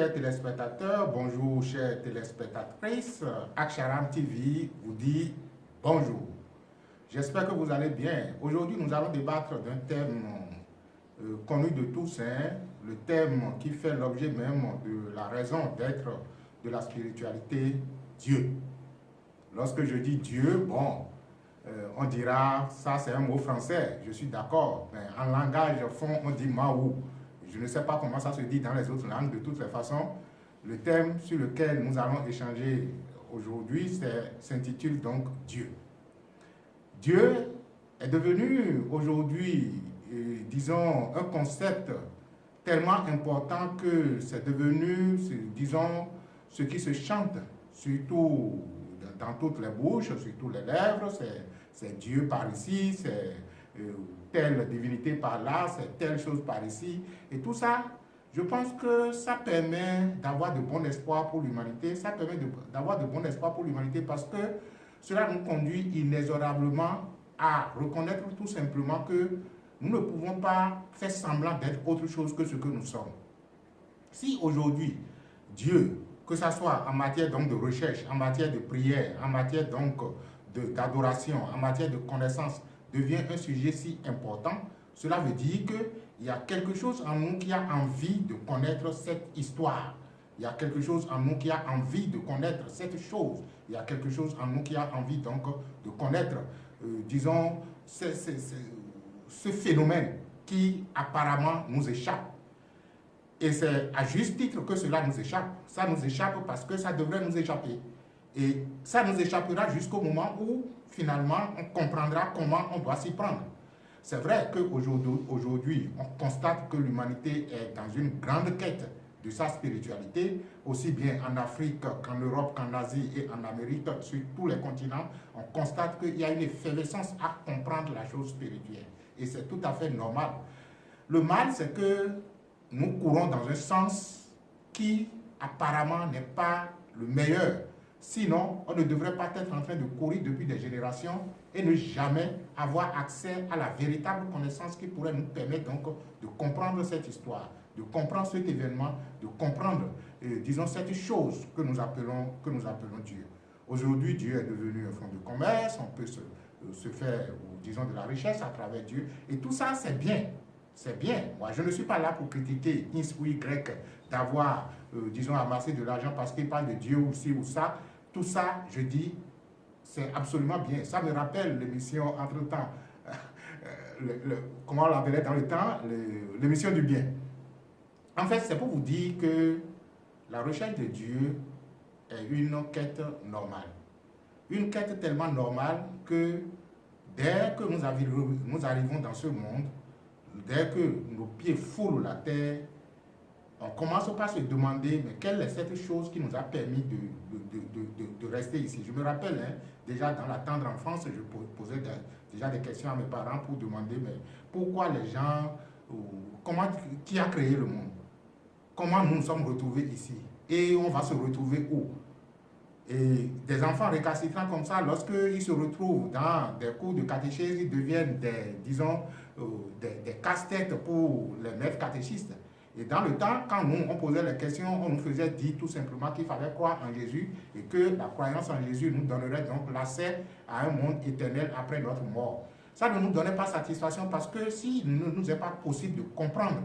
Chers téléspectateurs, bonjour chères téléspectatrices, Aksharam TV vous dit bonjour. J'espère que vous allez bien. Aujourd'hui, nous allons débattre d'un thème connu de tous, le thème qui fait l'objet même de la raison d'être de la spiritualité, Dieu. Lorsque je dis Dieu, on dira, ça c'est un mot français, je suis d'accord, mais en langage fond, on dit Mahou. Je ne sais pas comment ça se dit dans les autres langues. De toutes les façons, le thème sur lequel nous allons échanger aujourd'hui s'intitule donc Dieu. Dieu est devenu aujourd'hui, disons, un concept tellement important que c'est devenu, disons, ce qui se chante, surtout dans toutes les bouches, sur toutes les lèvres, c'est Dieu par ici, c'est telle divinité par là, c'est telle chose par ici. Et tout ça, je pense que ça permet d'avoir de bon espoir pour l'humanité. Ça permet d'avoir de bon espoir pour l'humanité parce que cela nous conduit inexorablement à reconnaître tout simplement que nous ne pouvons pas faire semblant d'être autre chose que ce que nous sommes. Si aujourd'hui, Dieu, que ce soit en matière donc de recherche, en matière de prière, en matière donc d'adoration, en matière de connaissance, devient un sujet si important, cela veut dire qu'il y a quelque chose en nous qui a envie de connaître cette histoire. Il y a quelque chose en nous qui a envie de connaître cette chose. Il y a quelque chose en nous qui a envie donc de connaître, disons, ce phénomène qui apparemment nous échappe. Et c'est à juste titre que cela nous échappe. Ça nous échappe parce que ça devrait nous échapper. Et ça nous échappera jusqu'au moment où, finalement, on comprendra comment on doit s'y prendre. C'est vrai qu'aujourd'hui, on constate que l'humanité est dans une grande quête de sa spiritualité, aussi bien en Afrique qu'en Europe, qu'en Asie et en Amérique, sur tous les continents, on constate qu'il y a une effervescence à comprendre la chose spirituelle. Et c'est tout à fait normal. Le mal, c'est que nous courons dans un sens qui apparemment n'est pas le meilleur. Sinon, on ne devrait pas être en train de courir depuis des générations et ne jamais avoir accès à la véritable connaissance qui pourrait nous permettre donc de comprendre cette histoire, de comprendre cet événement, de comprendre, disons, cette chose que nous appelons Dieu. Aujourd'hui, Dieu est devenu un fonds de commerce, on peut se faire, disons, de la richesse à travers Dieu. Et tout ça, c'est bien. C'est bien. Moi, je ne suis pas là pour critiquer X ou Y d'avoir, disons, amassé de l'argent parce qu'il parle de Dieu ou ci ou ça. Tout ça, je dis, c'est absolument bien. Ça me rappelle l'émission Entre-temps, comment on l'appelait dans le temps, l'émission du bien. En fait, c'est pour vous dire que la recherche de Dieu est une quête normale. Une quête tellement normale que dès que nous arrivons dans ce monde, dès que nos pieds foulent la terre, on commence par se demander mais quelle est cette chose qui nous a permis de rester ici. Je me rappelle, déjà dans la tendre enfance, je posais déjà des questions à mes parents pour demander mais pourquoi les gens, qui a créé le monde? Comment nous nous sommes retrouvés ici? Et on va se retrouver où? Et des enfants récalcitrants comme ça, lorsqu'ils se retrouvent dans des cours de catéchèse, ils deviennent des casse-têtes pour les maîtres catéchistes. Et dans le temps, quand nous, on posait les questions, on nous faisait dire tout simplement qu'il fallait croire en Jésus et que la croyance en Jésus nous donnerait donc l'accès à un monde éternel après notre mort. Ça ne nous donnait pas satisfaction parce que s'il ne nous est pas possible de comprendre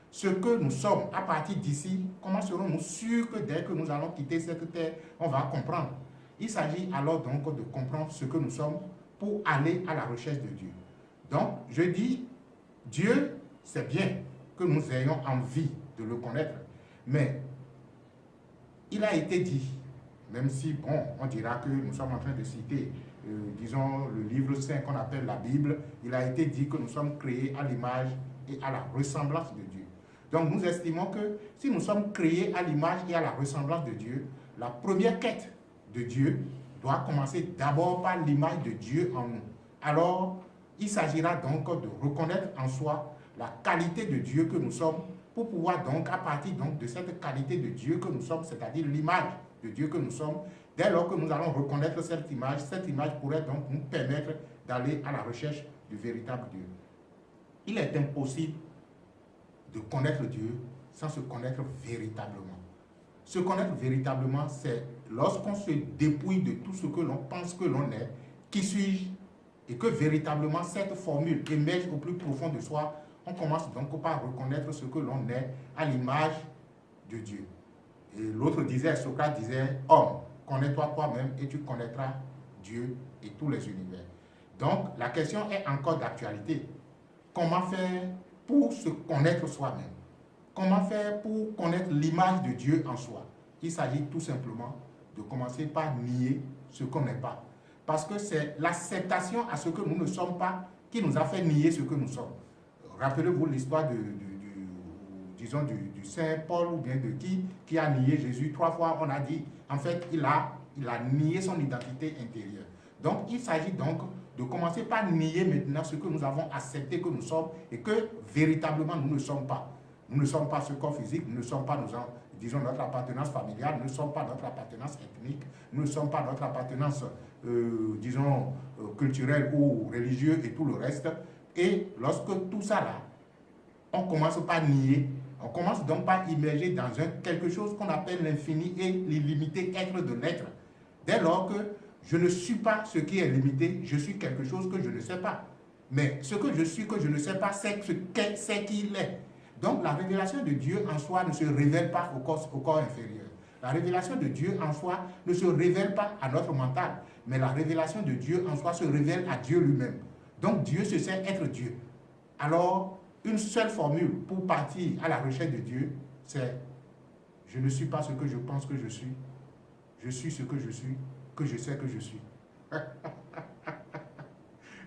ce que nous sommes à partir d'ici, comment serons-nous sûrs que dès que nous allons quitter cette terre, on va comprendre? Il s'agit alors donc de comprendre ce que nous sommes pour aller à la recherche de Dieu. Donc, je dis, Dieu, c'est bien que nous ayons envie de le connaître, mais il a été dit, même si, on dira que nous sommes en train de citer, disons, le livre saint qu'on appelle la Bible, il a été dit que nous sommes créés à l'image et à la ressemblance de Dieu. Donc nous estimons que si nous sommes créés à l'image et à la ressemblance de Dieu, la première quête de Dieu doit commencer d'abord par l'image de Dieu en nous. Alors, il s'agira donc de reconnaître en soi la qualité de Dieu que nous sommes pour pouvoir donc, à partir donc de cette qualité de Dieu que nous sommes, c'est-à-dire l'image de Dieu que nous sommes, dès lors que nous allons reconnaître cette image pourrait donc nous permettre d'aller à la recherche du véritable Dieu. Il est impossible de connaître Dieu sans se connaître véritablement. Se connaître véritablement, c'est lorsqu'on se dépouille de tout ce que l'on pense que l'on est, qui suis-je, et que véritablement cette formule émerge au plus profond de soi, on commence donc par reconnaître ce que l'on est à l'image de Dieu. Et l'autre disait, Socrate disait, homme, connais-toi toi-même et tu connaîtras Dieu et tous les univers. Donc la question est encore d'actualité. Comment faire pour se connaître soi-même? Comment faire pour connaître l'image de Dieu en soi? Il s'agit tout simplement de commencer par nier ce qu'on n'est pas. Parce que c'est l'acceptation à ce que nous ne sommes pas qui nous a fait nier ce que nous sommes. Rappelez-vous l'histoire du Saint Paul ou bien de qui a nié Jésus 3 fois. On a dit, en fait, il a nié son identité intérieure. Donc, il s'agit donc de commencer par nier maintenant ce que nous avons accepté que nous sommes et que véritablement nous ne sommes pas. Nous ne sommes pas ce corps physique, nous ne sommes pas notre appartenance familiale, nous ne sommes pas notre appartenance ethnique, nous ne sommes pas notre appartenance, culturelle ou religieuse et tout le reste. Et lorsque tout ça là, on commence par nier, on commence donc par immerger dans quelque chose qu'on appelle l'infini et l'illimité être de l'être. Dès lors que je ne suis pas ce qui est limité, je suis quelque chose que je ne sais pas. Mais ce que je suis, que je ne sais pas, c'est qu'il est. Donc la révélation de Dieu en soi ne se révèle pas au corps inférieur. La révélation de Dieu en soi ne se révèle pas à notre mental, mais la révélation de Dieu en soi se révèle à Dieu lui-même. Donc Dieu se sait être Dieu. Alors, une seule formule pour partir à la recherche de Dieu, c'est « Je ne suis pas ce que je pense que je suis ce que je suis, que je sais que je suis. »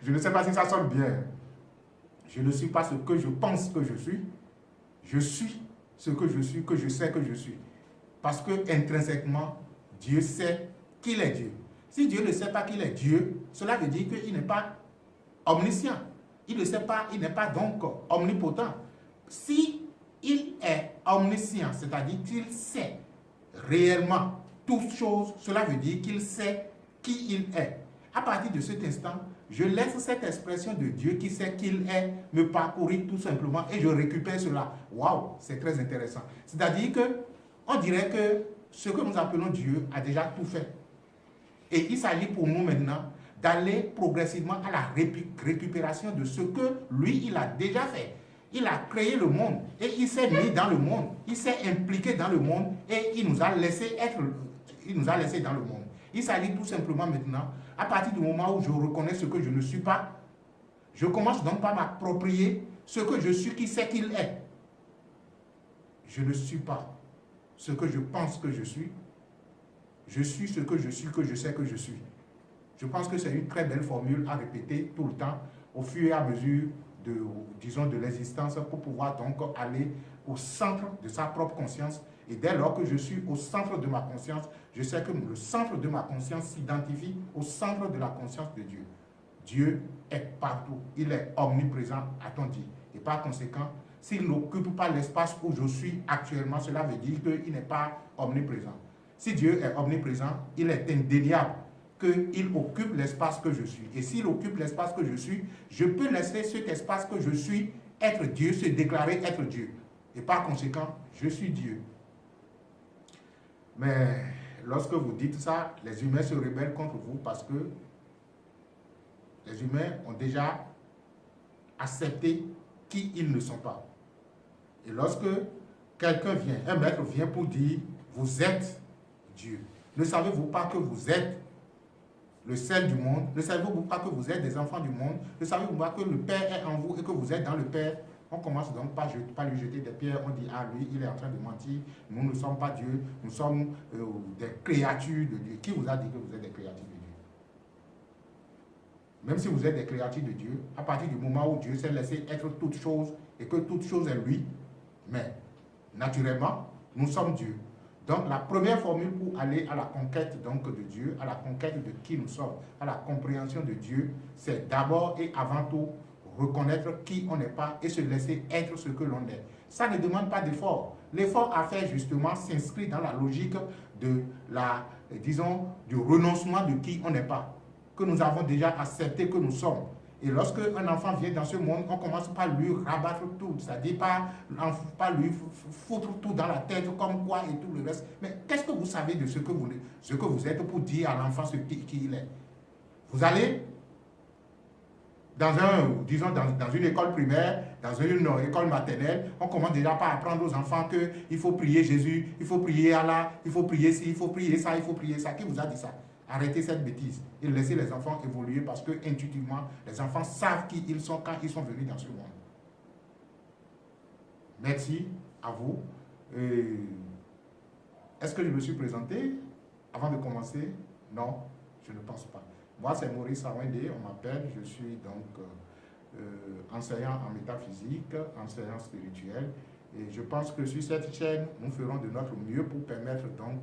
Je ne sais pas si ça sonne bien. Je ne suis pas ce que je pense que je suis ce que je suis, que je sais que je suis. Parce que intrinsèquement, Dieu sait qu'il est Dieu. Si Dieu ne sait pas qu'il est Dieu, cela veut dire qu'il n'est pas omniscient. Il ne sait pas, il n'est pas donc omnipotent. Si il est omniscient, c'est-à-dire qu'il sait réellement toutes choses, cela veut dire qu'il sait qui il est. À partir de cet instant, je laisse cette expression de Dieu qui sait qu'il est me parcourir tout simplement et je récupère cela. Waouh, c'est très intéressant. C'est-à-dire que on dirait que ce que nous appelons Dieu a déjà tout fait. Et il s'agit pour nous maintenant d'aller progressivement à la récupération de ce que lui, il a déjà fait. Il a créé le monde et il s'est mis dans le monde. Il s'est impliqué dans le monde et il nous a laissé dans le monde. Il s'agit tout simplement maintenant, à partir du moment où je reconnais ce que je ne suis pas, je commence donc par m'approprier ce que je suis qui sait qu'il est. Je ne suis pas ce que je pense que je suis. Je suis ce que je suis, que je sais que je suis. Je pense que c'est une très belle formule à répéter tout le temps, au fur et à mesure de l'existence, pour pouvoir donc aller au centre de sa propre conscience. Et dès lors que je suis au centre de ma conscience, je sais que le centre de ma conscience s'identifie au centre de la conscience de Dieu. Dieu est partout. Il est omniprésent, a-t-on dit. Et par conséquent, s'il n'occupe pas l'espace où je suis actuellement, cela veut dire qu'il n'est pas omniprésent. Si Dieu est omniprésent, il est indéniable qu'il occupe l'espace que je suis. Et s'il occupe l'espace que je suis, je peux laisser cet espace que je suis être Dieu, se déclarer être Dieu. Et par conséquent, je suis Dieu. Mais lorsque vous dites ça, les humains se rebellent contre vous parce que les humains ont déjà accepté qui ils ne sont pas. Et lorsque quelqu'un vient, un maître vient pour dire, vous êtes Dieu. Ne savez-vous pas que vous êtes le sel du monde? Ne savez-vous pas que vous êtes des enfants du monde? Ne savez-vous pas que le Père est en vous et que vous êtes dans le Père? On commence donc par lui jeter des pierres. On dit, ah lui, il est en train de mentir. Nous ne sommes pas Dieu. Nous sommes des créatures de Dieu. Qui vous a dit que vous êtes des créatures de Dieu? Même si vous êtes des créatures de Dieu, à partir du moment où Dieu s'est laissé être toute chose et que toute chose est lui, mais naturellement, nous sommes Dieu. Donc la première formule pour aller à la conquête donc, de Dieu, à la conquête de qui nous sommes, à la compréhension de Dieu, c'est d'abord et avant tout reconnaître qui on n'est pas et se laisser être ce que l'on est. Ça ne demande pas d'effort. L'effort à faire justement s'inscrit dans la logique de du renoncement de qui on n'est pas, que nous avons déjà accepté que nous sommes. Et lorsque un enfant vient dans ce monde, on commence par lui rabattre tout, c'est-à-dire pas lui foutre tout dans la tête comme quoi et tout le reste. Mais qu'est-ce que vous savez de ce que vous êtes pour dire à l'enfant qui il est? Vous allez disons dans une école primaire, dans une école maternelle, on commence déjà par apprendre aux enfants qu'il faut prier Jésus, il faut prier Allah, il faut prier ci, il faut prier ça, il faut prier ça. Qui vous a dit ça? Arrêtez cette bêtise et laissez les enfants évoluer parce que intuitivement, les enfants savent qui ils sont quand ils sont venus dans ce monde. Merci à vous. Est-ce que je me suis présenté avant de commencer? Non, je ne pense pas. Moi, c'est Maurice Awende, on m'appelle. Je suis donc enseignant en métaphysique, enseignant spirituel. Et je pense que sur cette chaîne, nous ferons de notre mieux pour permettre donc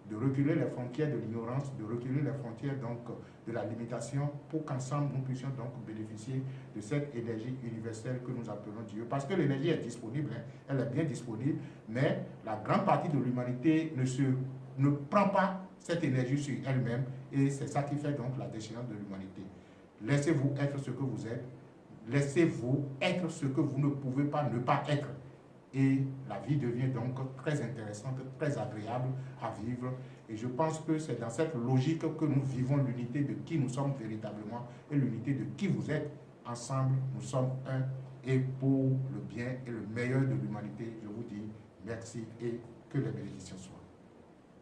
de reculer les frontières de l'ignorance, de reculer les frontières donc de la limitation, pour qu'ensemble nous puissions donc bénéficier de cette énergie universelle que nous appelons Dieu. Parce que l'énergie est disponible, hein, elle est bien disponible, mais la grande partie de l'humanité ne prend pas cette énergie sur elle-même, et c'est ça qui fait donc la déchéance de l'humanité. Laissez-vous être ce que vous êtes, laissez-vous être ce que vous ne pouvez pas ne pas être. Et la vie devient donc très intéressante, très agréable à vivre. Et je pense que c'est dans cette logique que nous vivons l'unité de qui nous sommes véritablement et l'unité de qui vous êtes. Ensemble, nous sommes un. Et pour le bien et le meilleur de l'humanité, je vous dis merci et que les bénédictions soient.